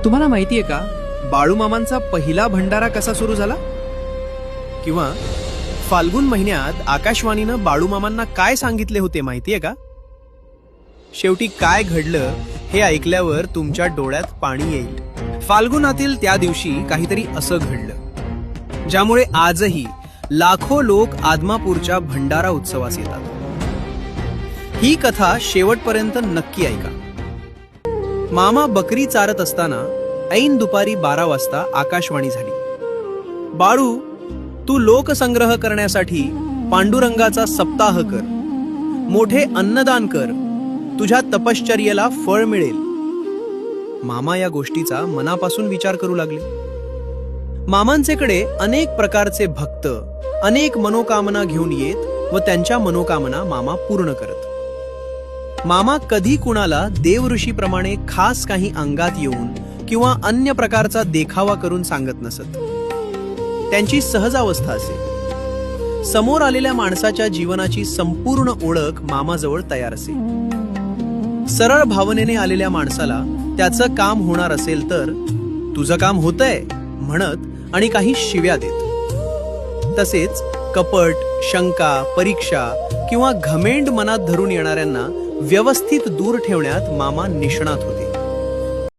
तुम्हाला माहितीये का बाळूमामांचा पहिला भंडारा कसा सुरू झाला? किंवा फाल्गुन महिन्यात आकाशवाणीनं बाळूमामांना काय सांगितले होते माहितीये का? शेवटी काय घडलं हे ऐकल्यावर तुमच्या डोळ्यात पाणी येईल. फाल्गुनातील त्या दिवशी काहीतरी असं घडलं ज्यामुळे आजही लाखो लोक आदमापूरच्या भंडारा उत्सवास येतात. ही कथा शेवटपर्यंत नक्की ऐका. मामा बकरी चारत असताना ऐन दुपारी 12 वाजता आकाशवाणी झाली. बाळू, तू लोकसंग्रह करण्यासाठी पांडुरंगाचा सप्ताह कर, मोठे अन्नदान कर, तुझ्या तपश्चर्येला फळ मिळेल. मामा या गोष्टीचा मनापासून विचार करू लागले. मामांचेकडे अनेक प्रकारचे भक्त अनेक मनोकामना घेऊन येत व त्यांच्या मनोकामना मामा पूर्ण करत. मामा कधी कुणाला देवऋषीप्रमाणे खास काही अंगात येऊन किंवा अन्य प्रकारचा देखावा करून सांगत नसत. त्यांची सहजावस्था असे. समोर आलेल्या माणसाच्या जीवनाची संपूर्ण ओळख मामाजवळ तयार असे. सरळ भावनेने आलेल्या माणसाला त्याचं काम होणार असेल तर तुझं काम होतंय म्हणत आणि काही शिव्या देत. तसेच कपट, शंका, परीक्षा किंवा घमेंड मनात धरून येणाऱ्यांना व्यवस्थित दूर ठेवण्यात मामा निष्णात होते.